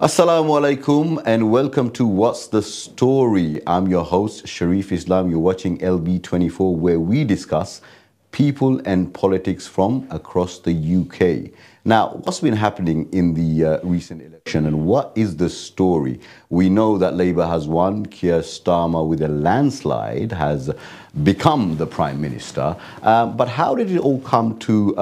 Assalamu alaikum and welcome to What's the Story? I'm your host Sharif Islam. You're watching LB24 where we discuss people and politics from across the UK. Now, what's been happening in the recent election and what is the story? We know that Labour has won. Keir Starmer, with a landslide, has become the Prime Minister. But how did it all come to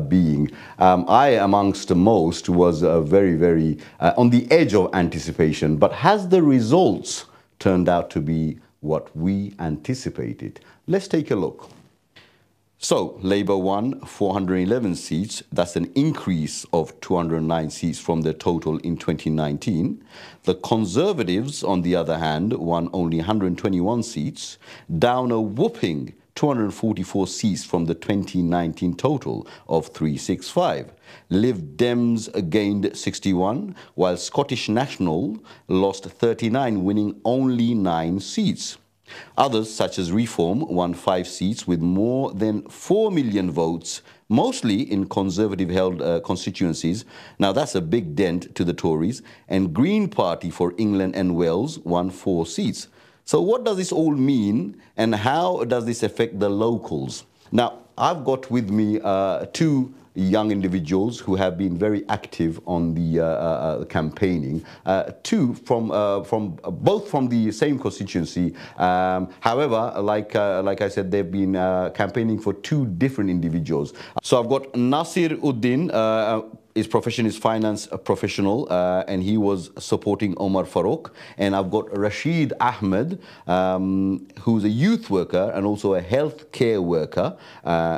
being? I, amongst most, was very on the edge of anticipation. But has the results turned out to be what we anticipated? Let's take a look. So, Labour won 411 seats. That's an increase of 209 seats from their total in 2019. The Conservatives, on the other hand, won only 121 seats, down a whooping 244 seats from the 2019 total of 365. Lib Dems gained 61, while Scottish National lost 39, winning only 9 seats. Others, such as Reform, won 5 seats with more than 4 million votes, mostly in Conservative-held constituencies. Now, that's a big dent to the Tories. And Green Party for England and Wales won 4 seats. So what does this all mean, and how does this affect the locals? Now, I've got with me two young individuals who have been very active on the campaigning. Both from the same constituency. However, like I said, they've been campaigning for 2 different individuals. So I've got Nasir Uddin. His profession is finance professional, and he was supporting Omar Farouk. And I've got Rashid Ahmed, who's a youth worker and also a healthcare worker.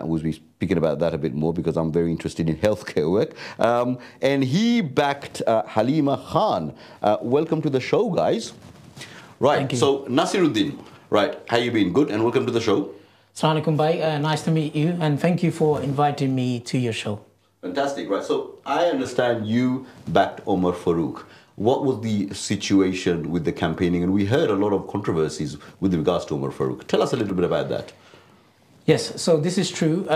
We'll be speaking about that a bit more because I'm very interested in healthcare work. And he backed Halima Khan. Welcome to the show, guys. Right, Thank you. So Nasiruddin, right, how you been? Good, and welcome to the show. Assalamu alaikum, bhai. Nice to meet you, and thank you for inviting me to your show. Fantastic, right? So I understand you backed Omar Farouk. What was the situation with the campaigning? And we heard a lot of controversies with regards to Omar Farouk. Tell us a little bit about that. Yes, so this is true.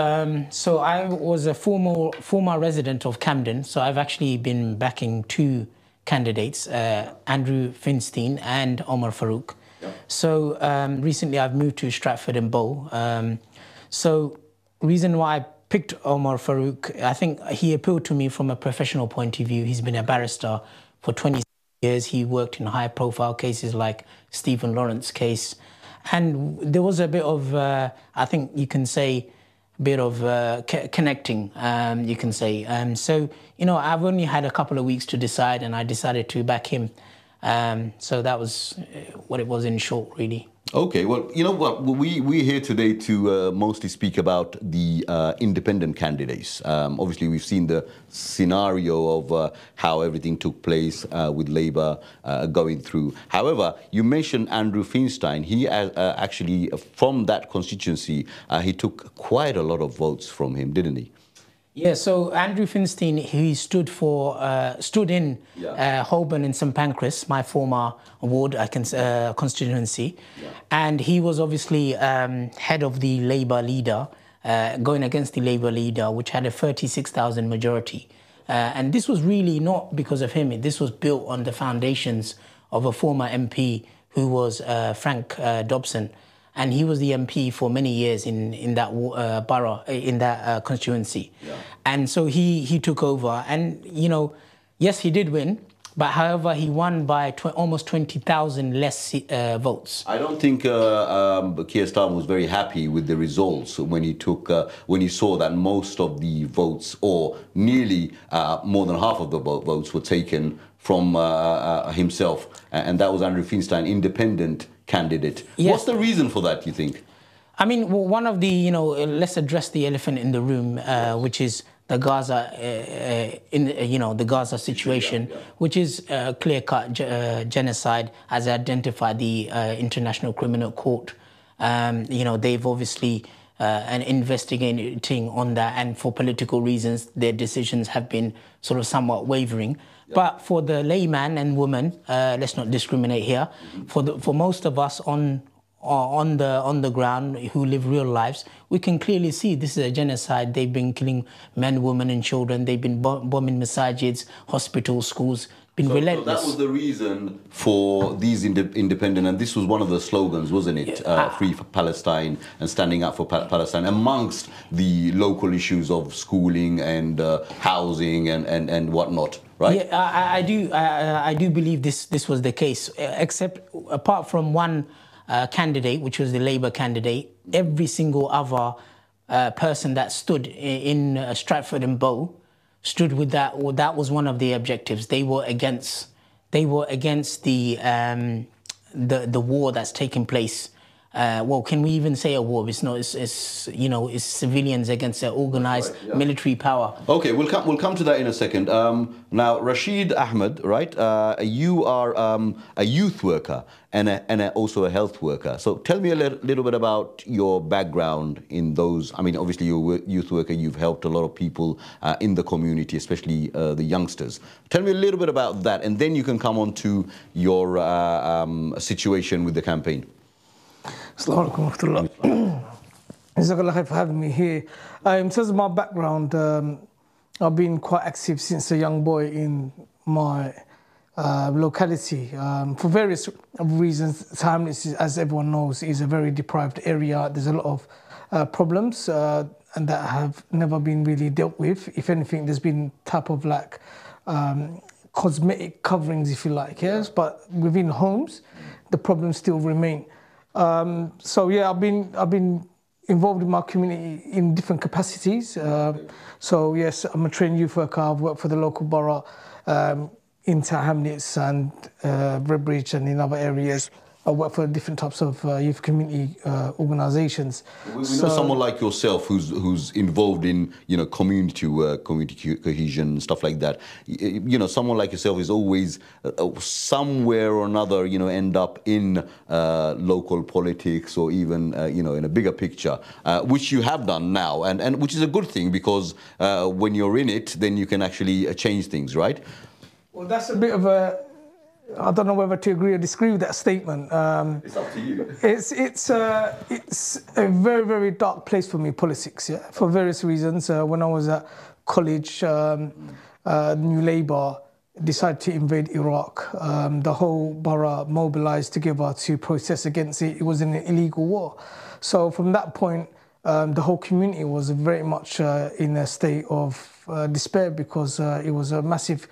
So I was a former resident of Camden, so I've actually been backing 2 candidates, Andrew Finstein and Omar Farouk. Yeah. So recently I've moved to Stratford and Bow. So reason why I picked Omar Farouk, I think he appealed to me from a professional point of view. He's been a barrister for 20 years. He worked in high-profile cases like Stephen Lawrence case. And there was a bit of, I think you can say, a bit of connecting, you can say. So, you know, I've only had a couple of weeks to decide, and I decided to back him. So that was what it was in short, really. Okay, well, you know what, we're here today to mostly speak about the independent candidates. Obviously, we've seen the scenario of how everything took place with Labour going through. However, you mentioned Andrew Finstein. He actually, from that constituency, he took quite a lot of votes from him, didn't he? Yeah, so Andrew Finstein, he stood in Holborn and St Pancras, my former ward constituency, and he was obviously head of the Labour leader, going against the Labour leader, which had a 36,000 majority. And this was really not because of him. This was built on the foundations of a former MP who was Frank Dobson. And he was the MP for many years in that borough, in that constituency. Yeah. And so he took over. And, you know, yes, he did win. But however, he won by almost 20,000 less votes. I don't think Keir Starmer was very happy with the results when he saw that most of the votes, or nearly more than half of the votes, were taken from himself. And that was Andrew Finstein, independent candidate. Yes. What's the reason for that, you think? I mean, well, one of the, you know, let's address the elephant in the room, which is the Gaza, the Gaza situation, which is clear-cut genocide, as identified the International Criminal Court. You know, they've obviously investigating on that, and for political reasons, their decisions have been sort of somewhat wavering. But for the layman and woman, let's not discriminate here. For most of us on the ground who live real lives, we can clearly see this is a genocide. They've been killing men, women, and children. They've been bombing masajids, hospitals, schools, been relentless. So that was the reason for these independent, and this was one of the slogans, wasn't it? Free for Palestine and standing up for Palestine, amongst the local issues of schooling and housing and whatnot, right? Yeah, I do believe this was the case, except apart from one candidate, which was the Labour candidate, every single other person that stood in Stratford and Bow stood with that. Or that was one of the objectives. They were against the war that's taking place. Well, can we even say a war? It's not. It's you know, it's civilians against their organised military power. Okay, we'll come to that in a second. Now, Rashid Ahmed, right? You are a youth worker and also a health worker. So tell me a little bit about your background in those. I mean, obviously you're a youth worker. You've helped a lot of people in the community, especially the youngsters. Tell me a little bit about that, and then you can come on to your situation with the campaign. Assalamu alaikum wa rahmatullah. Jazakallah for having me here. In terms of my background, I've been quite active since a young boy in my locality for various reasons. Hamlets, as everyone knows, is a very deprived area. There's a lot of problems and that have never been really dealt with. If anything, there's been type of like cosmetic coverings, if you like, yes. But within homes, the problems still remain. So yeah, I've been involved in my community in different capacities. So yes, I'm a trained youth worker. I've worked for the local borough in Tower Hamlets and Redbridge and in other areas. I work for different types of youth community organisations. We know someone like yourself who's involved in, you know, community work, community cohesion, stuff like that. You know, someone like yourself is always somewhere or another, you know, end up in local politics or even, you know, in a bigger picture, which you have done now, and which is a good thing because when you're in it, then you can actually change things, right? Well, that's a bit of a... I don't know whether to agree or disagree with that statement. It's up to you. It's a very, very dark place for me, politics, yeah, for various reasons. When I was at college, New Labour decided to invade Iraq. The whole borough mobilised together to protest against it. It was an illegal war. So from that point, the whole community was very much in a state of despair because it was a massive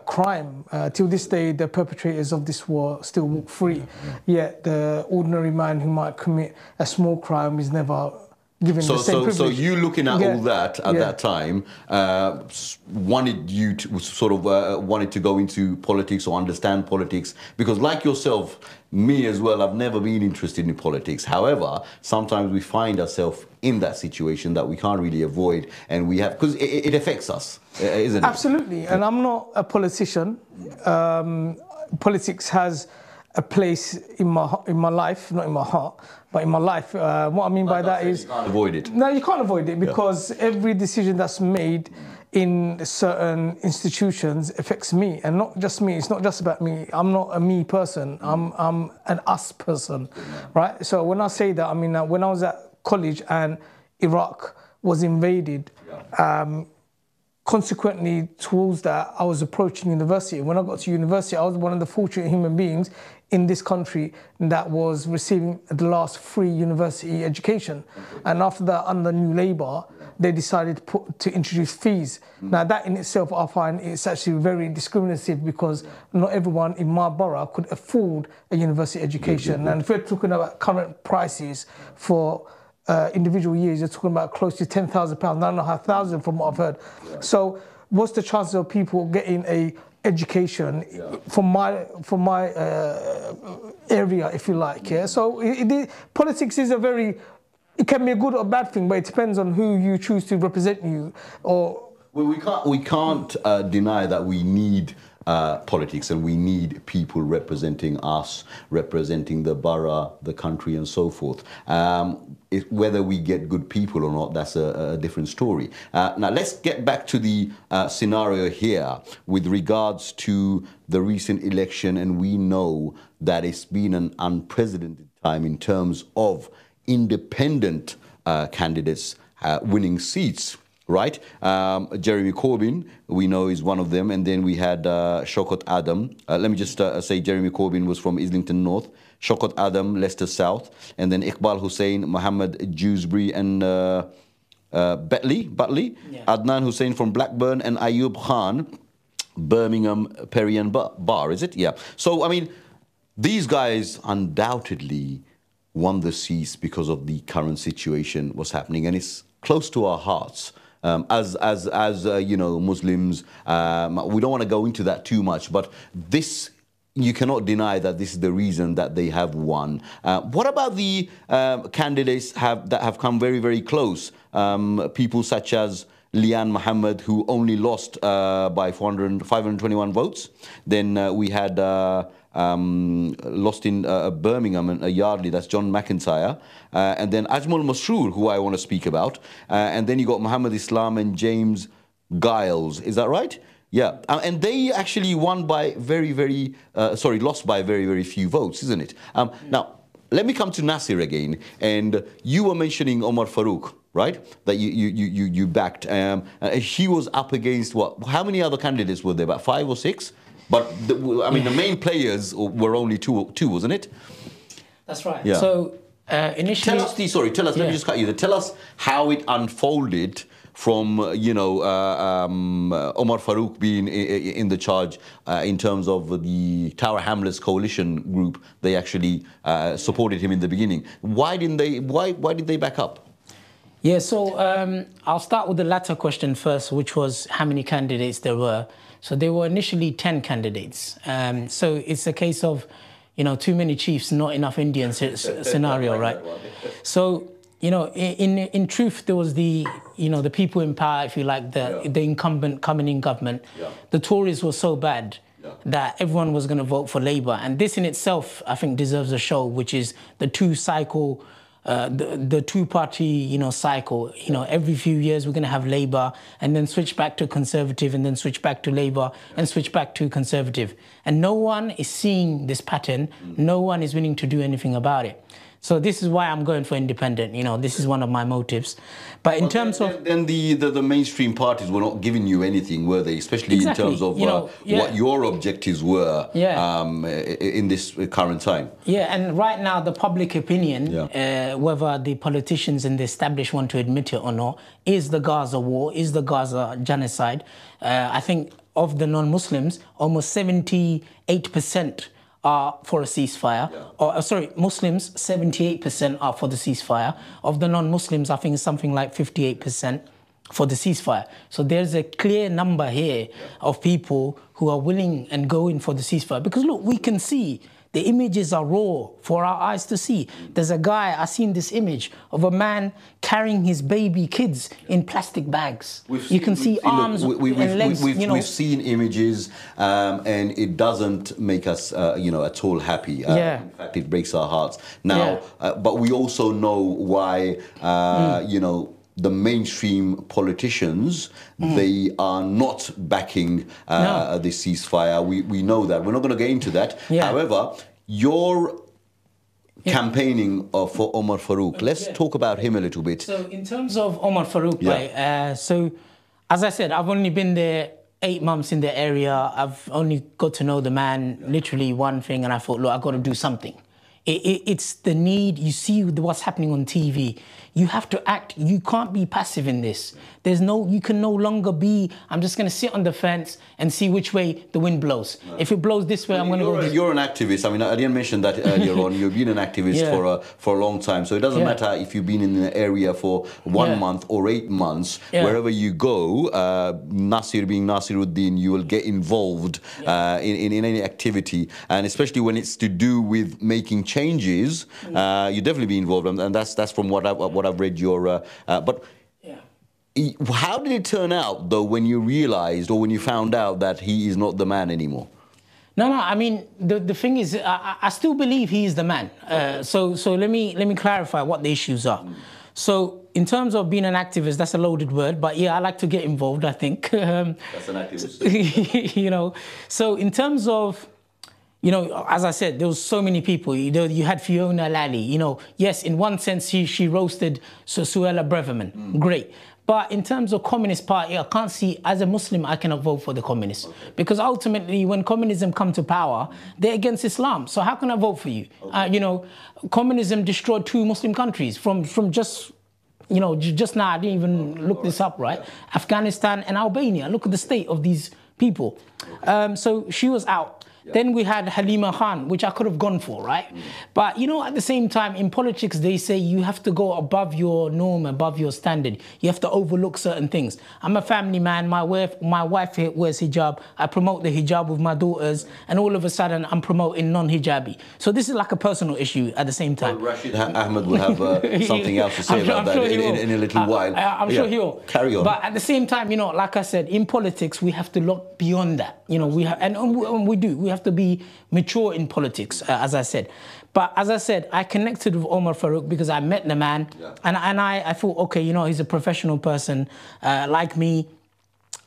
crime. Till this day, the perpetrators of this war still walk free. Yet the ordinary man who might commit a small crime is never given the same privilege. So you looking at all that at that time, wanted you to sort of wanted to go into politics or understand politics, because like yourself, me as well, I've never been interested in politics. However, sometimes we find ourselves in that situation that we can't really avoid, and we have, because it affects us, isn't it? Absolutely, and I'm not a politician. Politics has a place in my life, not in my heart, but in my life. What I mean by that is... You can't avoid it. No, you can't avoid it because every decision that's made in certain institutions affects me, and not just me. It's not just about me. I'm not a me person. I'm an us person, right? So when I say that, I mean when I was at college and Iraq was invaded, consequently towards that, I was approaching university. When I got to university, I was one of the fortunate human beings in this country that was receiving the last free university education. And after that, under New Labour, they decided to introduce fees. Now that in itself, I find it's actually very discriminative because not everyone in my borough could afford a university education. And if we're talking about current prices for individual years, you're talking about close to £10,000, £9,500 from what I've heard. So what's the chances of people getting a education from my area, if you like? Yeah. So politics is it can be a good or bad thing, but it depends on who you choose to represent you. Or well, we can't deny that we need politics, and we need people representing us, representing the borough, the country, and so forth. Whether we get good people or not, that's a different story. Now, let's get back to the scenario here with regards to the recent election, and we know that it's been an unprecedented time in terms of independent candidates winning seats. right? Jeremy Corbyn, we know, is one of them. And then we had Shaukat Adam. Let me just say Jeremy Corbyn was from Islington North. Shaukat Adam, Leicester South. And then Iqbal Hussain, Mohammed Dewsbury, and Butley. Yeah. Adnan Hussain from Blackburn, and Ayub Khan, Birmingham, Perry and Bar, is it? Yeah. So, I mean, these guys undoubtedly won the seats because of the current situation, what's happening, and it's close to our hearts. As you know, Muslims, we don't want to go into that too much, but this, you cannot deny that this is the reason that they have won. What about the candidates that have come very, very close? People such as Lian Mohammed, who only lost by 521 votes. Then we had lost in Birmingham and Yardley, that's John McIntyre. And then Ajmal Masroor, who I want to speak about. And then you got Muhammad Islam and James Giles. Is that right? Yeah. And they actually won by lost by very, very few votes, isn't it? Now, let me come to Nasir again. And you were mentioning Omar Farouk, right? That you backed. He was up against what? How many other candidates were there? About 5 or 6? But I mean, the main players were only two, wasn't it? That's right. Yeah. So initially, tell us. Let me just cut you there. Tell us how it unfolded from you know Omar Farouk being in the charge in terms of the Tower Hamlets coalition group. They actually supported him in the beginning. Why didn't they? Why did they back up? Yeah. So I'll start with the latter question first, which was how many candidates there were. So there were initially 10 candidates. So it's a case of, you know, too many chiefs, not enough Indian scenario, right? So, you know, in truth, there was the people in power, if you like, the incumbent coming in government. Yeah. The Tories were so bad that everyone was going to vote for Labour. And this in itself, I think, deserves a show, which is the the two-party, you know, cycle. You know, every few years we're going to have Labour and then switch back to Conservative and then switch back to Labour and switch back to Conservative. And no one is seeing this pattern. No one is willing to do anything about it. So this is why I'm going for independent. You know, this is one of my motives. But in terms of... Then the mainstream parties were not giving you anything, were they? Especially in terms of what your objectives were in this current time. Yeah, and right now the public opinion, whether the politicians and the established want to admit it or not, is the Gaza war, is the Gaza genocide. I think of the non-Muslims, almost 78% are for a ceasefire. Or sorry, Muslims, 78% are for the ceasefire. Of the non-Muslims, I think it's something like 58% for the ceasefire. So there's a clear number here of people who are willing and going for the ceasefire. Because look, we can see the images are raw for our eyes to see. There's a guy, I've seen this image of a man carrying his baby kids in plastic bags. You can see arms and legs. We've seen images and it doesn't make us, you know, at all happy. In fact, it breaks our hearts. Now, but we also know why, you know, the mainstream politicians, they are not backing the ceasefire. We know that. We're not going to get into that. However, you're campaigning for Omar Farouk. Let's talk about him a little bit. So in terms of Omar Farouk, so as I said, I've only been there 8 months in the area. I've only got to know the man, literally one thing, and I thought, look, I've got to do something. It's the need. You see what's happening on TV. You have to act. You can't be passive in this. You can no longer be, I'm just going to sit on the fence and see which way the wind blows. If it blows this way, I'm going to go this way. You're an activist. I mean, I didn't mention that earlier on. You've been an activist for a long time. So it doesn't matter if you've been in the area for 1 month or 8 months. Wherever you go, Nasir being Nasiruddin, you will get involved in any activity. And especially when it's to do with making changes, you definitely be involved. And that's from what I've read your... How did it turn out, though, when you realized or when you found out that he is not the man anymore? No, I mean, the thing is, I still believe he is the man. So let me clarify what the issues are. So in terms of being an activist, that's a loaded word, but yeah, I like to get involved, I think. That's an activist. You know, so in terms of... You know, as I said, there was so many people. You had Fiona Lally. You know, yes, in one sense, she roasted Suella Braverman. Great. But in terms of Communist Party, I can't see, as a Muslim, I cannot vote for the communists. Because ultimately, when communism come to power, they're against Islam. So how can I vote for you? You know, communism destroyed 2 Muslim countries from just, you know, just now, I didn't even look this up, right? Afghanistan and Albania. Look at the state of these people. So she was out. Then we had Halima Khan, which I could have gone for, right? But, you know, at the same time, in politics, they say you have to go above your norm, above your standard. You have to overlook certain things. I'm a family man. My wife wears hijab. I promote the hijab with my daughters. And all of a sudden, I'm promoting non-hijabi. So this is like a personal issue at the same time. Well, Rashid Ahmed will have something else to say about that in a little while. I'm sure he will. Carry on. But at the same time, you know, like I said, in politics, we have to look beyond that. You know, we have, and we do. We have to be mature in politics, as I said. But as I said, I connected with Omar Farouk because I met the man, and I thought, okay, you know, he's a professional person like me.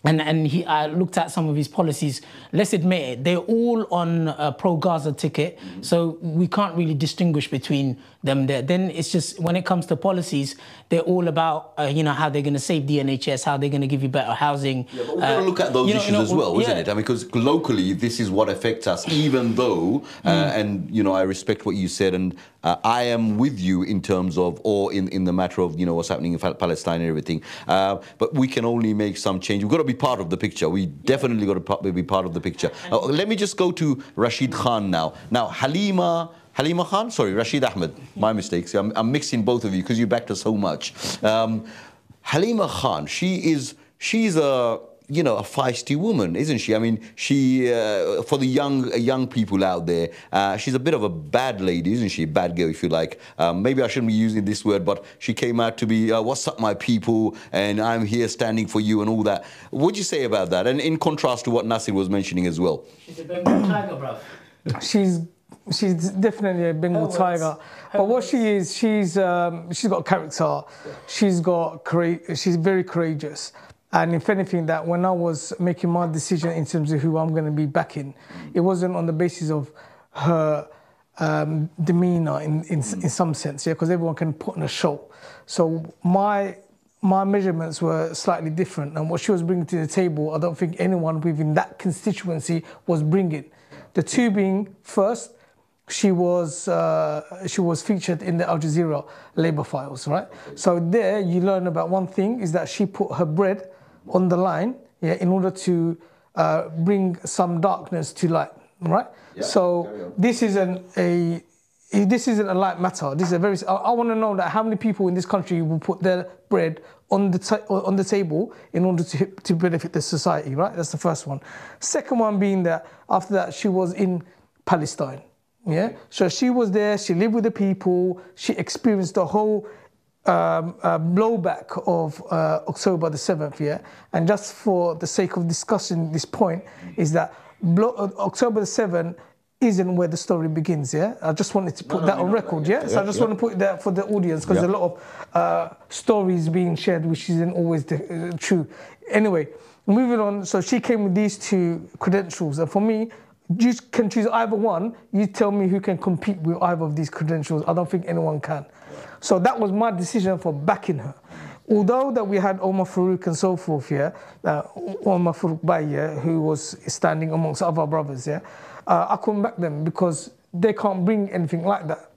And I looked at some of his policies. Let's admit it, they're all on a pro-Gaza ticket, so we can't really distinguish between them there. Then it's just, when it comes to policies, they're all about, you know, how they're going to save the NHS, how they're going to give you better housing. Yeah, but we've got to look at those issues as well, isn't it? I mean, because locally, this is what affects us, even though, and, you know, I respect what you said, and I am with you in terms of, or in the matter of, you know, what's happening in Palestine and everything. But we can only make some change. We've got to be part of the picture. We definitely got to be part of the picture. Let me just go to Rashid Khan now. Now, Halima Khan? Sorry, Rashid Ahmed. My mistake. See, I'm mixing both of you because you backed us so much. Halima Khan, she's a, you know, a feisty woman, isn't she? I mean, she, for the young people out there, she's a bit of a bad lady, isn't she? Bad girl, if you like. Maybe I shouldn't be using this word, but she came out to be, what's up, my people, and I'm here standing for you and all that. What'd you say about that? And in contrast to what Nasir was mentioning as well. She's a Bengal tiger, bro. She's definitely a Bengal tiger. But what she is, she's got character. She's very courageous. And if anything, that when I was making my decision in terms of who I'm going to be backing, it wasn't on the basis of her demeanour in some sense, yeah, because everyone can put on a show. So my measurements were slightly different, and what she was bringing to the table, I don't think anyone within that constituency was bringing. The two being, first, she was featured in the Al Jazeera Labour files, right? So there you learn about one thing, is that she put her bread on the line, yeah, in order to bring some darkness to light, right? Yeah, so this isn't a light matter. This is a very. I want to know that how many people in this country will put their bread on the table in order to benefit the society, right? That's the first one. Second one being that after that she was in Palestine, yeah. So she was there. She lived with the people. She experienced the whole blowback of October the 7th, yeah. And just for the sake of discussing this point, is that October the 7th isn't where the story begins, yeah? I just wanted to put that on record, yeah? So I just want to put that for the audience, because a lot of stories being shared, which isn't always true. Anyway, moving on, so she came with these two credentials, and for me, you can choose either one. You tell me who can compete with either of these credentials. I don't think anyone can. So that was my decision for backing her. Although that we had Omar Farouk and so forth, yeah, Omar Farouk Bay, yeah, who was standing amongst other brothers, yeah, I couldn't back them because they can't bring anything like that.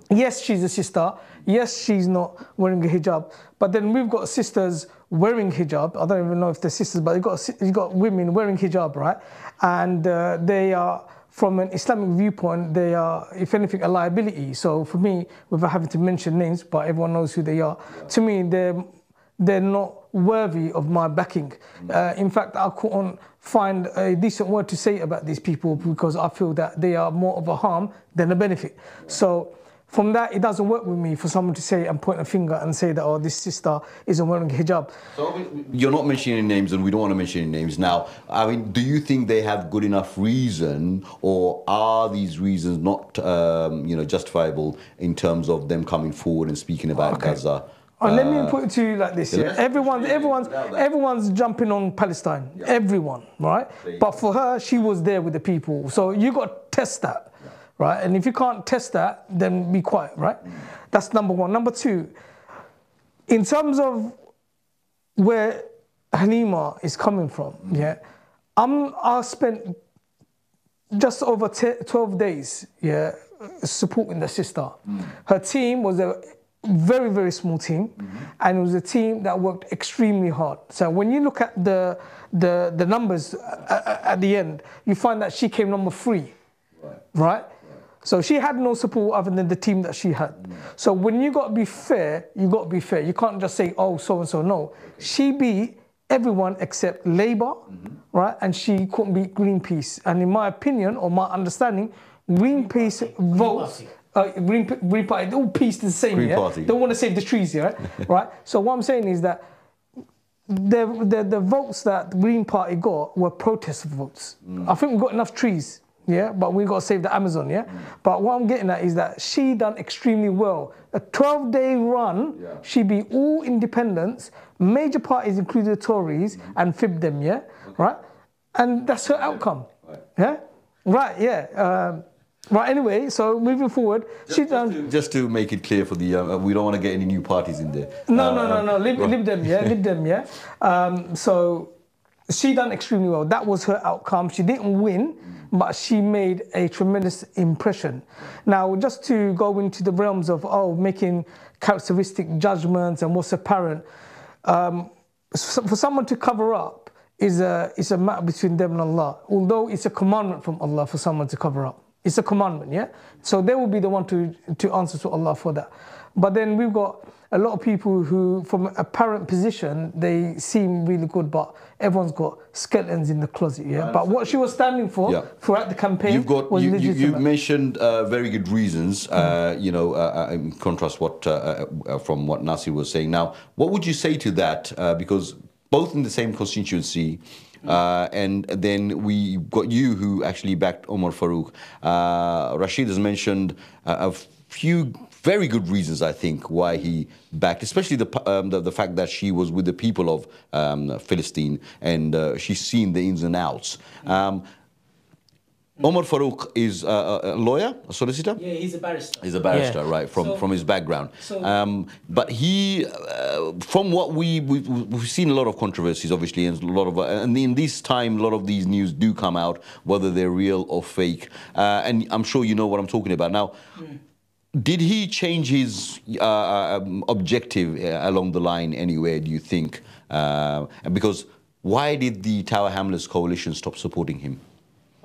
Yes, she's a sister. Yes, she's not wearing a hijab. But then we've got sisters wearing hijab. I don't even know if they're sisters, but you've got women wearing hijab, right? And they are, from an Islamic viewpoint, they are, if anything, a liability. So for me, without having to mention names, but everyone knows who they are, to me, they're not worthy of my backing. In fact, I couldn't find a decent word to say about these people because I feel that they are more of a harm than a benefit. So from that, it doesn't work with me for someone to say and point a finger and say that, oh, this sister isn't wearing a hijab. So you're not mentioning any names, and we don't want to mention any names now. I mean, do you think they have good enough reason, or are these reasons not, you know, justifiable in terms of them coming forward and speaking about Gaza? Let me put it to you like this: yeah? everyone's jumping on Palestine. Yeah. Everyone, right? But for her, she was there with the people. So you got to test that. Right, and if you can't test that, then be quiet, right? That's number one. Number two, in terms of where Halima is coming from, yeah, I spent just over 12 days, yeah, supporting the sister. Her team was a very, very small team, and it was a team that worked extremely hard. So when you look at the numbers at the end, you find that she came number 3, right? So she had no support other than the team that she had. So when you got to be fair, you got to be fair. You can't just say, oh, so-and-so. No. She beat everyone except Labour, right? And she couldn't beat Greenpeace. And in my opinion, or my understanding, Greenpeace votes... Green Party, they're all pieced the same, Green yeah? Party. They want to save the trees, yeah? Right? So what I'm saying is that the votes that the Green Party got were protest votes. I think we've got enough trees, yeah? But we've got to save the Amazon, yeah? But what I'm getting at is that she done extremely well. A 12-day run, she beat all independents, major parties, including the Tories, and fibbed them, yeah? Right? And that's her outcome, yeah? Right, yeah. Right, anyway, so moving forward, just to make it clear for the, we don't want to get any new parties in there. No, Lib Dem, yeah, Lib Dem, yeah. So she done extremely well. That was her outcome. She didn't win, but she made a tremendous impression. Now, just to go into the realms of, making characteristic judgments and what's apparent, for someone to cover up is a matter between them and Allah, although it's a commandment from Allah for someone to cover up. It's a commandment, yeah? So they will be the one to answer to Allah for that. But then we've got a lot of people who, from an apparent position, they seem really good, but everyone's got skeletons in the closet, yeah? But what she was standing for throughout the campaign was legitimate. You've mentioned very good reasons, in contrast from what Nasir was saying. Now, what would you say to that? Because both in the same constituency, and then we got you who actually backed Omar Farouk. Rashid has mentioned a few very good reasons, I think, why he backed, especially the fact that she was with the people of Philistine and she's seen the ins and outs. Omar Farouk is a lawyer, a solicitor? Yeah, he's a barrister. He's a barrister, right, from his background. But he, from what we've seen a lot of controversies, obviously, and a lot of, and in this time, a lot of these news do come out, whether they're real or fake. And I'm sure you know what I'm talking about. Now, did he change his objective along the line anywhere, do you think? Because why did the Tower Hamlets coalition stop supporting him?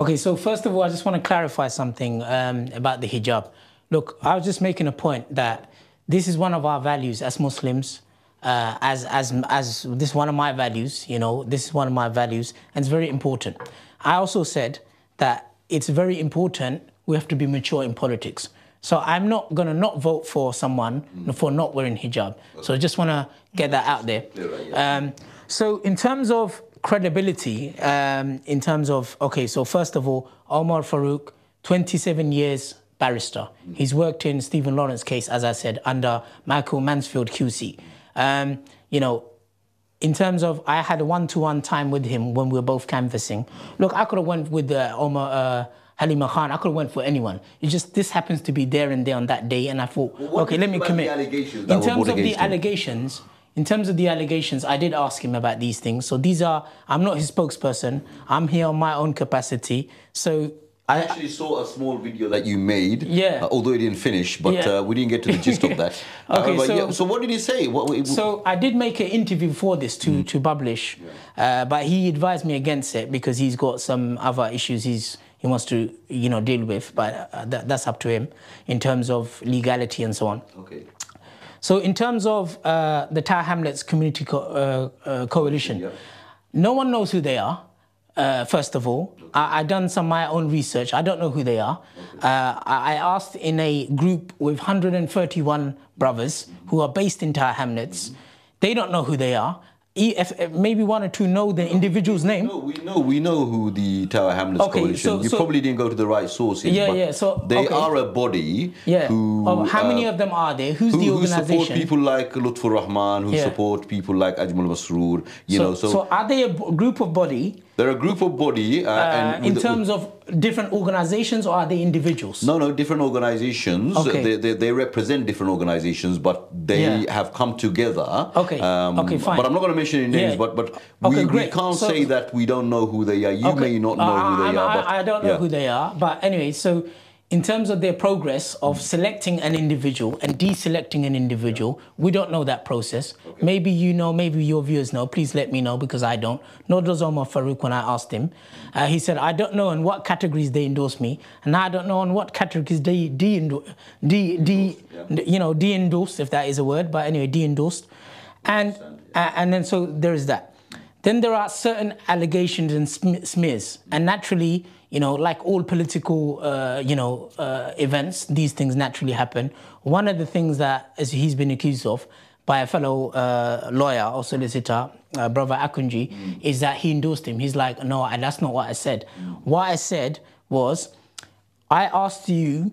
Okay, so first of all, I just want to clarify something about the hijab. Look, I was just making a point that this is one of our values as Muslims, as this is one of my values, this is one of my values, and it's very important. I also said that it's very important we have to be mature in politics. So I'm not going to not vote for someone for not wearing hijab. Okay. So I just want to get that out there. So in terms of credibility, in terms of, okay, so first of all, Omar Farouk, 27 years barrister. He's worked in Stephen Lawrence's case, as I said, under Michael Mansfield QC. In terms of, I had a one-to-one time with him when we were both canvassing. Look, I could have went with Halima Khan, I could have went for anyone. It's just, this happens to be there and there on that day, and I thought, okay, let me commit. In terms of the allegations, I did ask him about these things. So these are, I'm not his spokesperson. I'm here on my own capacity. So I actually saw a small video that you made, although it didn't finish, but we didn't get to the gist of that. Okay, so what did he say? So I did make an interview for this to publish, but he advised me against it because he's got some other issues he wants to, deal with, but that's up to him in terms of legality and so on. Okay. So in terms of the Tower Hamlets Community Coalition, no one knows who they are, first of all. I've done some of my own research. I don't know who they are. I asked in a group with 131 brothers who are based in Tower Hamlets. They don't know who they are. If maybe one or two know the individual's name. No, we know who the Tower Hamlets Coalition. You probably didn't go to the right sources. So they are a body. Who, how many of them are there? Who's the organization? Who support people like Lutfur Rahman, who support people like Ajmal Masroor. So are they a group of body They're a group of body. In terms of different organizations, or are they individuals? No, different organizations. Okay. They represent different organizations, but they have come together. Okay. Okay, fine. But I'm not going to mention any names, but we can't say that we don't know who they are. You may not know who they are. But I don't know who they are. But anyway, so in terms of their progress of selecting an individual and deselecting an individual, we don't know that process. Okay. Maybe you know, maybe your viewers know. Please let me know, because I don't. Nor does Omar Farouk when I asked him. He said, I don't know in what categories they endorse me, and I don't know in what categories they de-endorsed, if that is a word, but anyway, de-endorsed. And then so there is that. Then there are certain allegations and smears, and naturally, you know, like all political, events, these things naturally happen. One of the things that he's been accused of by a fellow lawyer or solicitor, Brother Akunji, is that he endorsed him. He's like, no, that's not what I said. What I said was, I asked you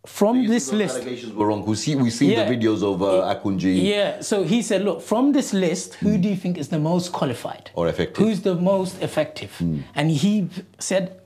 from this list. Allegations were wrong. We've seen the videos of Akunji. Yeah, so he said, look, from this list, who do you think is the most qualified? Or effective. Who's the most effective? And he said,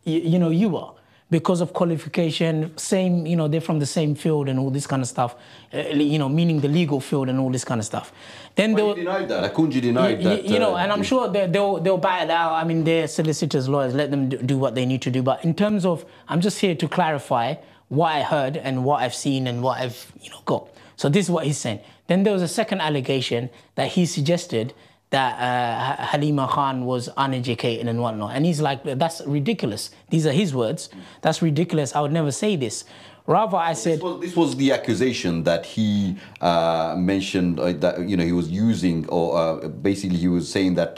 you are, because of qualification, same, they're from the same field and all this kind of stuff, meaning the legal field and all this kind of stuff. Then he denied that. Akunji denied that. And I'm sure they'll bat it out. I mean, they're solicitors, lawyers, let them do what they need to do. But in terms of, I'm just here to clarify what I heard and what I've seen and what I've, got. So this is what he's saying. Then there was a second allegation that he suggested that Halima Khan was uneducated and whatnot. And he's like, that's ridiculous. These are his words. That's ridiculous. I would never say this. Rather, I said... This was the accusation that he mentioned, that, he was using, or basically he was saying that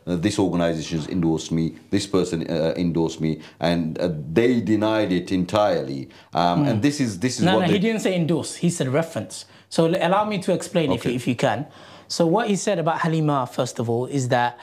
this organization has endorsed me, this person endorsed me, and they denied it entirely. And this is what... No, he didn't say endorse. He said reference. So allow me to explain if you can. So what he said about Halima, first of all, is that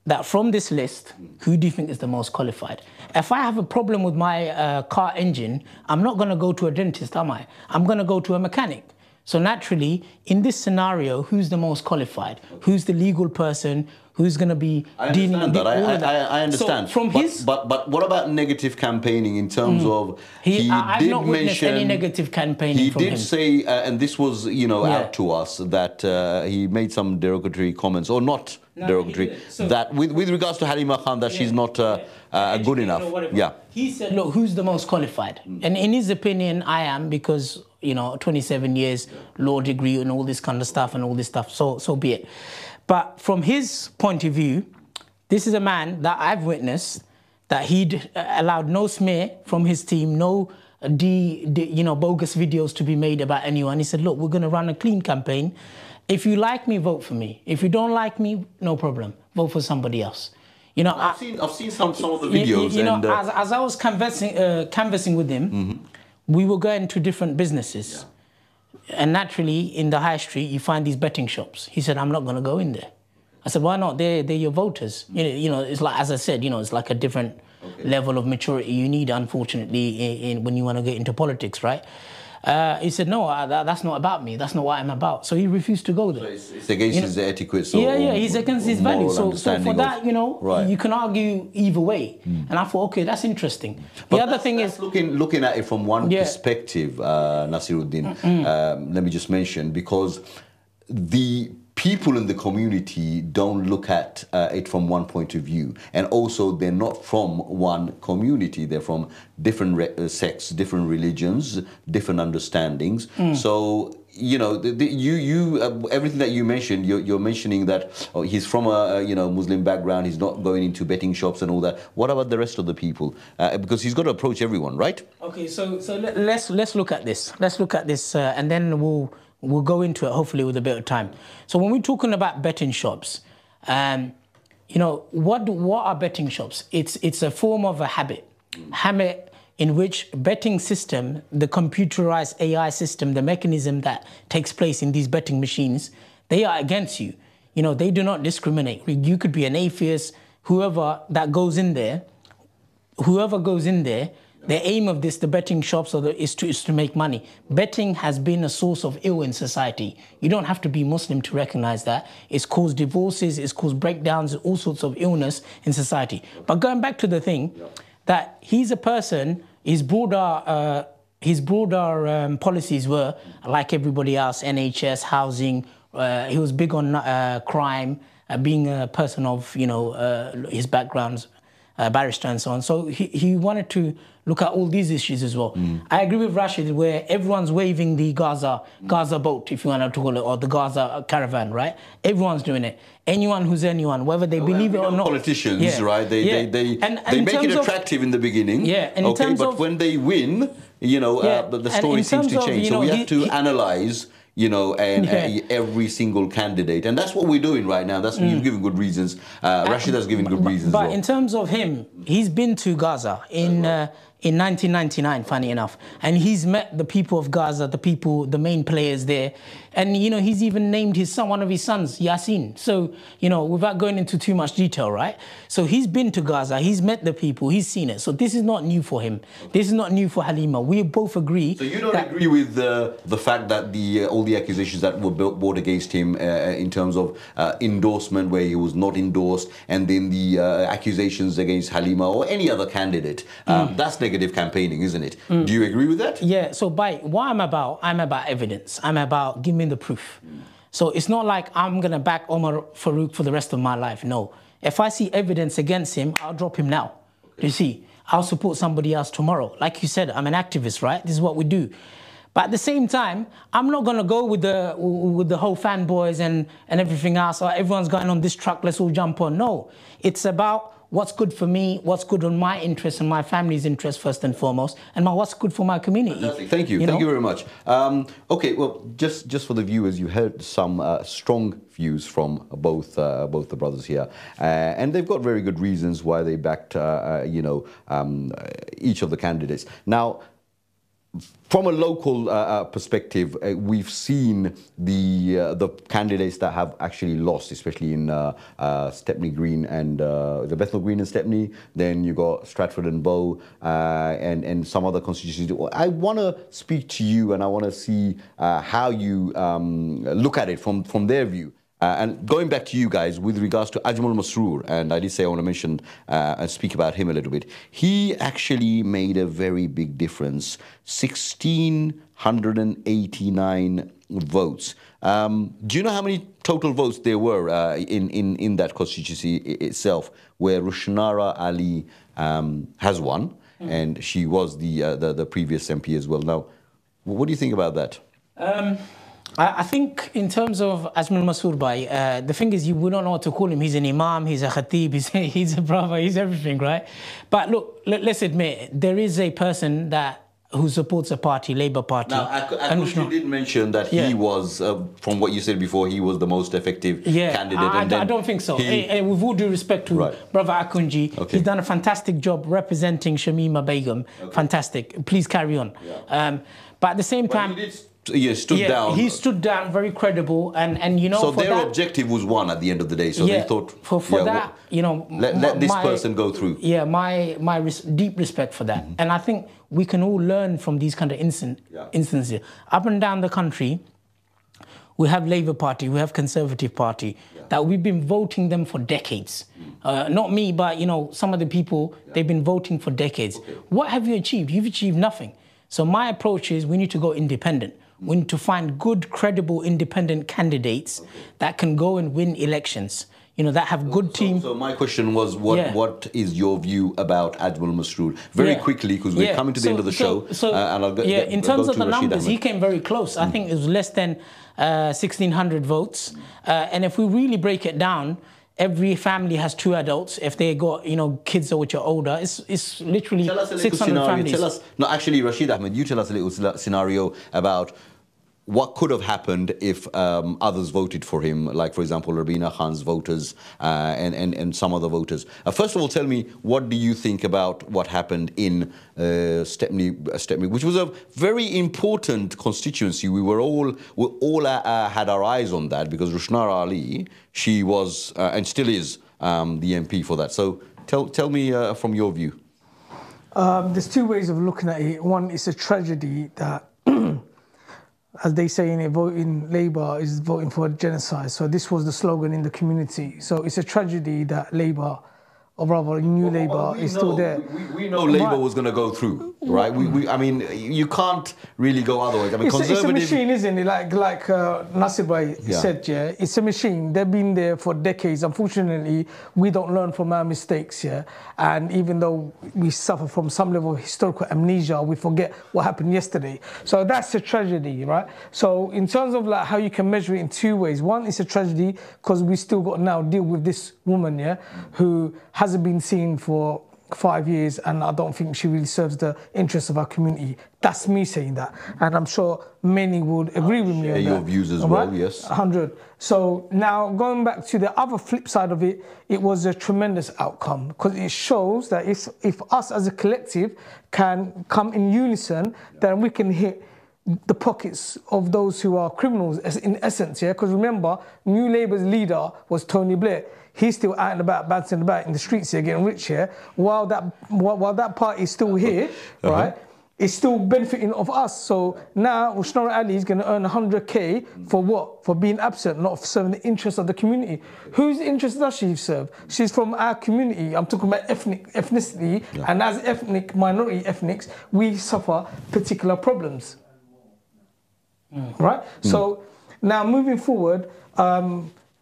that from this list, who do you think is the most qualified? If I have a problem with my car engine, I'm not going to go to a dentist, am I? I'm going to go to a mechanic. So naturally, in this scenario, who's the most qualified? Who's the legal person? Who's going to be dealing with all of that? I understand. So from but what about negative campaigning in terms of I've not witnessed any negative campaigning from him. He did say, and this was out to us, that he made some derogatory comments, or not derogatory, that with regards to Halima Khan, that she's not good enough. Yeah. He said, look, who's the most qualified? And in his opinion, I am, because 27 years, law degree and all this kind of stuff and all this stuff. So be it. But from his point of view, this is a man that I've witnessed that he'd allowed no smear from his team, no bogus videos to be made about anyone. He said, look, we're going to run a clean campaign. If you like me, vote for me. If you don't like me, no problem. Vote for somebody else. I've seen some of the videos. As I was canvassing with him, we were going to different businesses. Yeah. And naturally, in the high street, you find these betting shops. He said, I'm not going to go in there. I said, why not? They're your voters. It's like, as I said, it's like a different level of maturity you need, unfortunately, when you want to get into politics, right? He said, no, that's not about me. That's not what I'm about. So he refused to go there. So it's against his etiquette. So he's against his values. So for that, you can argue either way. And I thought, okay, that's interesting. The other thing is... Looking at it from one perspective, Nasiruddin, let me just mention, because the people in the community don't look at it from one point of view. And also, they're not from one community. They're from different sects, different religions, different understandings. So, everything that you mentioned, you're mentioning that he's from a Muslim background, he's not going into betting shops and all that. What about the rest of the people? Because he's got to approach everyone, right? Okay, so let's look at this. Let's look at this, and then we'll go into it, hopefully, with a bit of time. So when we're talking about betting shops, what are betting shops? It's a form of a habit in which betting system, the computerized AI system, the mechanism that takes place in these betting machines, they are against you. They do not discriminate. You could be an atheist, whoever goes in there, The aim of this, the betting shops, is to make money. Betting has been a source of ill in society. You don't have to be Muslim to recognize that. It's caused divorces, it's caused breakdowns, all sorts of illness in society. But going back to the thing, that he's a person, his broader policies were like everybody else: NHS, housing. He was big on crime, being a person of his backgrounds, barrister and so on. So he wanted to look at all these issues as well. I agree with Rashid, where everyone's waving the Gaza boat, if you want to call it, or the Gaza caravan, right? Everyone's doing it. Anyone who's anyone, whether they believe it or not. Politicians, right? They make it attractive in the beginning. Yeah, and but when they win, the story seems to change. So we have to analyze every single candidate, and that's what we're doing right now. That's you've given good reasons. Rashid has given good reasons. But in terms of him, he's been to Gaza in 1999, funny enough, and he's met the people of Gaza, the main players there, and he's even named one of his sons, Yasin. So without going into too much detail, right? So he's been to Gaza, he's met the people, he's seen it. So this is not new for him. This is not new for Halima. We both agree. So you don't agree with the fact that all the accusations that were brought against him in terms of endorsement, where he was not endorsed, and then the accusations against Halima or any other candidate, that's negative campaigning, isn't it? Do you agree with that? Yeah, so what I'm about evidence. I'm about give me the proof. So it's not like I'm going to back Omar Farouk for the rest of my life. No. If I see evidence against him, I'll drop him now. You see, I'll support somebody else tomorrow. Like you said, I'm an activist, right? This is what we do. But at the same time, I'm not going to go with the whole fanboys and everything else. Or everyone's going on this truck, let's all jump on. No, it's about what's good for me, what's good on my interests and my family's interests first and foremost, and what's good for my community. Fantastic. Thank you. Thank you very much. Okay, well, just for the viewers, you heard some strong views from both the brothers here, and they've got very good reasons why they backed each of the candidates. Now, from a local perspective, we've seen the candidates that have actually lost, especially in Stepney Green and the Bethnal Green and Stepney. Then you got Stratford and Bow and some other constituencies. I want to speak to you, and I want to see how you look at it from their view. And going back to you guys, with regards to Ajmal Masroor, and I did say I want to mention and speak about him a little bit. He actually made a very big difference, 1,689 votes. Do you know how many total votes there were in that constituency itself, where Rushnara Ali has won, and she was the previous MP as well. Now, what do you think about that? I think in terms of Ajmal Masroor Bhai, the thing is, we don't know what to call him. He's an imam, he's a khatib, he's a brother, he's everything, right? But look, let's admit, there is a person who supports a party, Labour Party. Now, Akunji did mention that he was, from what you said before, he was the most effective candidate. I don't think so. With all due respect to Brother Akunji, he's done a fantastic job representing Shamima Begum. Fantastic. Please carry on. But at the same time... He stood down. He stood down, very credible, and So their objective was one at the end of the day. So they thought, for that, let this person go through. Yeah, my deep respect for that, and I think we can all learn from these kind of instances. Up and down the country, we have Labour Party, we have Conservative Party, that we've been voting them for decades. Not me, but some of the people, they've been voting for decades. What have you achieved? You've achieved nothing. So my approach is we need to go independent. We need to find good, credible, independent candidates that can go and win elections. That have good team. So my question was, what is your view about Ajmal Masroor? Very quickly, because we're coming to the end of the show. And I'll in terms of the numbers, he came very close. I think it was less than 1,600 votes. And if we really break it down, every family has 2 adults. If they got, kids which are older, it's literally 600 families. No, actually, Rashid Ahmed, you tell us a little scenario about what could have happened if others voted for him, like, for example, Rabina Khan's voters and some other voters. First of all, tell me, what do you think about what happened in Stepney, which was a very important constituency. We all had our eyes on that, because Rushnara Ali, she was and still is the MP for that. So tell me from your view. There's two ways of looking at it. One, it's a tragedy that, as they say in it, voting Labour is voting for genocide. So this was the slogan in the community. So it's a tragedy that Labour, or rather New Labour, is still there. We know Labour was going to go through, right? I mean, you can't really go otherwise. I mean, it's a machine, isn't it? Like Nasir Bhai said, yeah, it's a machine. They've been there for decades. Unfortunately, we don't learn from our mistakes, yeah. And even though we suffer from some level of historical amnesia, we forget what happened yesterday. So that's a tragedy, right? So in terms of like how you can measure it in two ways. One, it's a tragedy because we still got to now deal with this woman, yeah, who hasn't been seen for 5 years, and I don't think she really serves the interests of our community. That's me saying that, and I'm sure many would agree with me on that. Your views as well, yes. 100. So now going back to the other flip side of it, it was a tremendous outcome because it shows that if us as a collective can come in unison, then we can hit the pockets of those who are criminals in essence, yeah? Because remember, New Labour's leader was Tony Blair. He's still out and about, bouncing about in the streets here, getting rich here, while that party is still here, right? It's still benefiting of us. So now Ushnara Ali is going to earn 100k for what? For being absent, not serving the interests of the community. Whose interests does she serve? She's from our community. I'm talking about ethnicity, and as ethnic minority ethnics, we suffer particular problems. Right? So now moving forward,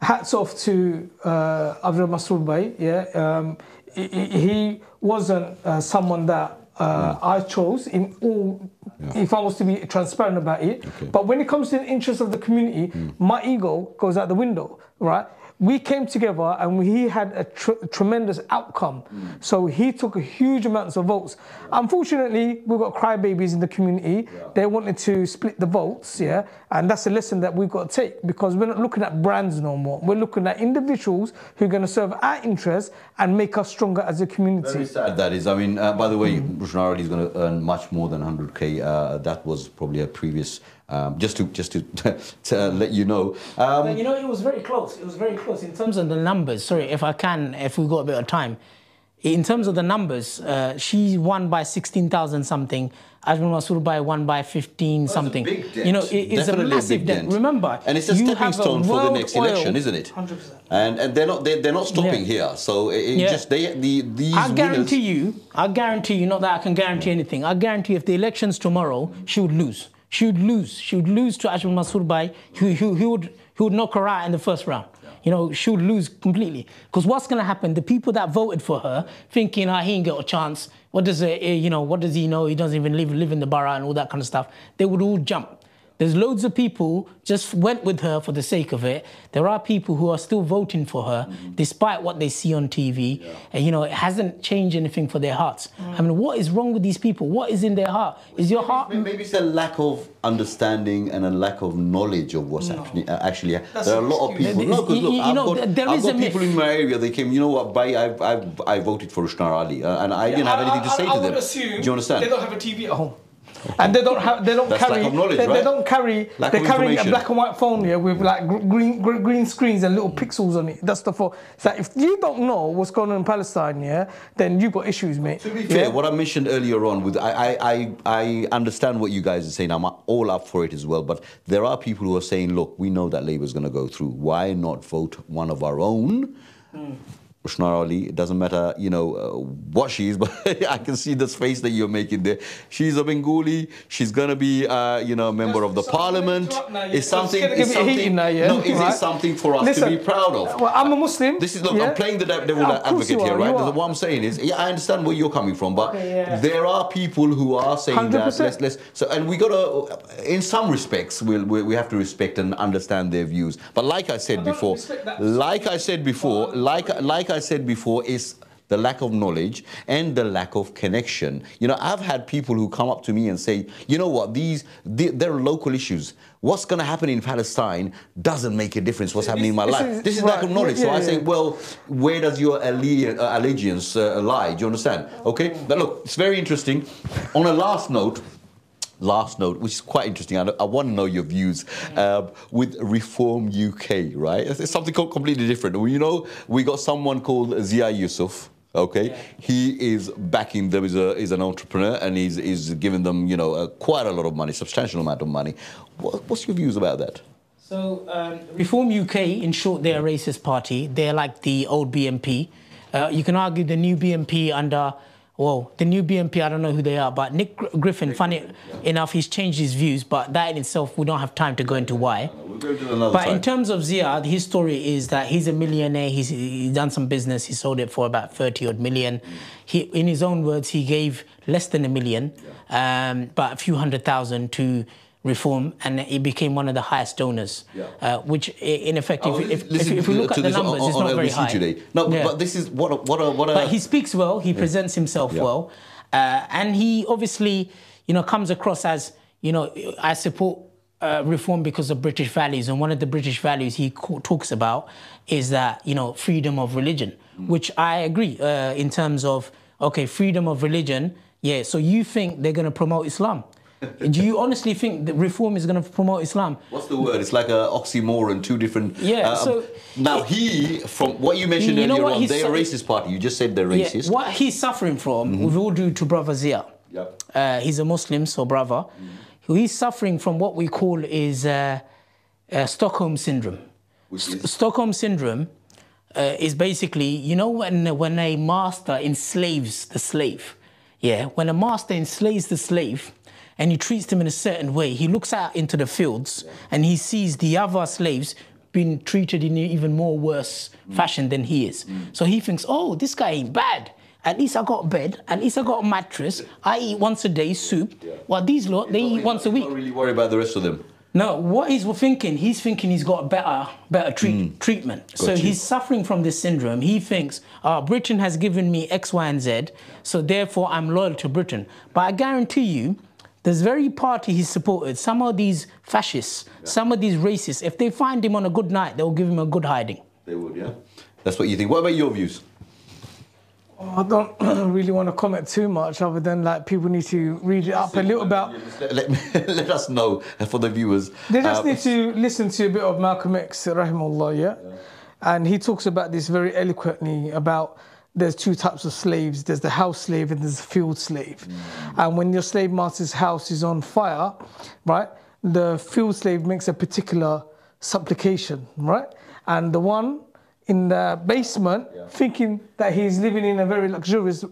hats off to Abdul Masood Bhai. Yeah, he wasn't someone that I chose in all. If I was to be transparent about it, but when it comes to the interests of the community, my ego goes out the window. Right? We came together and he had a tremendous outcome. So he took a huge amounts of votes. Unfortunately, we've got crybabies in the community. They wanted to split the votes, yeah? And that's a lesson that we've got to take because we're not looking at brands no more. We're looking at individuals who are going to serve our interests and make us stronger as a community. Very sad that is. I mean, by the way, Ushnara Ali is going to earn much more than 100k. That was probably a previous... just to let you know. You know, it was very close. It was very close in terms of the numbers. Sorry, if we've got a bit of time. In terms of the numbers, she won by 16,000 something. Ajmal Masood Bhai won by 15 something. That's a big dent. You know, it's a massive dent. Remember, and it's a stepping stone for the next election, isn't it? 100%. And they're not stopping here. So just these. I guarantee you, not that I can guarantee anything. I guarantee if the election's tomorrow, she would lose. She would lose to Ajmal Masood Bhai, who would knock her out in the first round. You know, she would lose completely. Because what's going to happen? The people that voted for her, thinking, he ain't got a chance. What does he know? He doesn't even live in the borough and all that kind of stuff. They would all jump. There's loads of people just went with her for the sake of it. There are people who are still voting for her, despite what they see on TV. And, you know, it hasn't changed anything for their hearts. I mean, what is wrong with these people? What is in their heart? Is your heart... Maybe it's a lack of understanding and a lack of knowledge of what's actually... There are a lot of people... No, because look, I've got people in my area, they came, you know what, I voted for Ushnara Ali, and I didn't have anything to say to them. I would assume do you understand? They don't have a TV at home. And they don't carry a black and white phone here with like green screens and little pixels on it. That's the fault. So if you don't know what's going on in Palestine, yeah, then you've got issues, mate. To be fair, what I mentioned earlier on, with I understand what you guys are saying. I'm all up for it as well. But there are people who are saying, look, we know that Labour is going to go through. Why not vote one of our own? Ushnara Ali, it doesn't matter, you know, what she is, but I can see the face that you're making there. She's a Bengali. She's gonna be, you know, a member of the parliament. It's something. Is it something for us to be proud of? Well, I'm a Muslim. This is look. I'm playing the devil advocate here, right? What I'm saying is, I understand where you're coming from, but there are people who are saying 100%. that. And we gotta, in some respects, we have to respect and understand their views. But like I said before, is the lack of knowledge and the lack of connection. You know, I've had people who come up to me and say, you know what, they're local issues. What's going to happen in Palestine doesn't make a difference what's happening in my life. This is lack of knowledge. So I say, well, where does your allegiance lie? Do you understand? Okay, but look, it's very interesting. On a last note, which is quite interesting. I want to know your views with Reform UK, right? It's something completely different. You know, we got someone called Zia Yusuf, Okay, Yeah. he is backing them. Is an entrepreneur, and he's giving them, you know, quite a lot of money, substantial amount of money. What's your views about that? So Reform UK, in short, they're a racist party. They're like the old BNP. You can argue the new BNP under, well, the new BNP, I don't know who they are, but Nick Griffin, funny enough, he's changed his views, but that in itself, we don't have time to go into why. We'll go to another But time. in terms of Zia, his story is that he's a millionaire. He's done some business. He sold it for about 30 odd million. In his own words, he gave less than $1 million, but a few $100,000 to Reform, and he became one of the highest donors, which in effect, if we look at the numbers, it's not very high. Today. No, but this is what a... But he speaks well, he presents himself well, and he obviously, you know, comes across as, you know, I support Reform because of British values, and one of the British values he talks about is that, you know, freedom of religion, which I agree in terms of, okay, freedom of religion, yeah, so you think they're going to promote Islam? Do you honestly think that Reform is going to promote Islam? What's the word? It's like an oxymoron, two different... Yeah, so... Now, from what you mentioned earlier on, they're a racist party. You just said they're racist. Yeah, what he's suffering from, with all due to Brother Zia, he's a Muslim, so brother, he's suffering from what we call is Stockholm Syndrome. Which is? Stockholm Syndrome is basically, you know, when a master enslaves the slave, when a master enslaves the slave, and he treats them in a certain way, he looks out into the fields and he sees the other slaves being treated in an even more worse fashion than he is. So he thinks, oh, this guy ain't bad. At least I got a bed, at least I got a mattress, I eat once a day soup. Well, these lot, they eat once a week. He's not really worried about the rest of them. No, what he's thinking he's got a better treatment. So he's suffering from this syndrome. He thinks, Britain has given me X, Y, and Z, so therefore I'm loyal to Britain. But I guarantee you, this very party he supported, some of these fascists, some of these racists, if they find him on a good night, they'll give him a good hiding. They would, yeah? That's what you think. What about your views? I don't really want to comment too much other than like people need to read it up a little bit. Let us know for the viewers. They just need to listen to a bit of Malcolm X, rahimahullah, and he talks about this very eloquently about there's two types of slaves. There's the house slave and there's the field slave. And when your slave master's house is on fire, right, the field slave makes a particular supplication, right? And the one in the basement, thinking that he's living in a very luxurious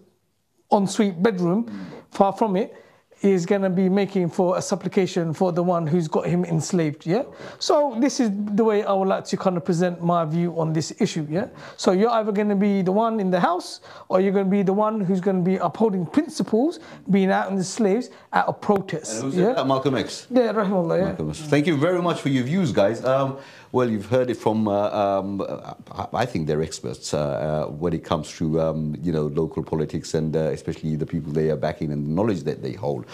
ensuite bedroom, far from it, is going to be making for a supplication for the one who's got him enslaved, So this is the way I would like to kind of present my view on this issue, So you're either going to be the one in the house, or you're going to be the one who's going to be upholding principles, being out in the slaves at a protest. And who's that? Malcolm X? Yeah, rahimahullah, Malcolm X. Thank you very much for your views, guys. Well, you've heard it from, I think they're experts when it comes to, you know, local politics and especially the people they are backing and the knowledge that they hold.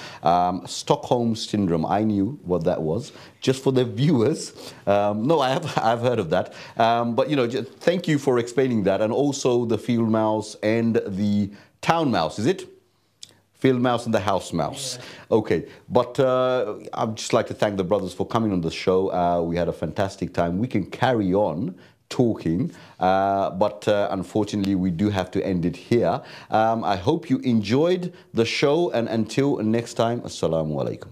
Stockholm Syndrome, I knew what that was. Just for the viewers, no, I've heard of that. But, you know, thank you for explaining that. And also the field mouse and the town mouse, is it? Field mouse and the house mouse. Okay, but I'd just like to thank the brothers for coming on the show. We had a fantastic time. We can carry on talking, but unfortunately we do have to end it here. I hope you enjoyed the show, and until next time, Assalamu alaikum.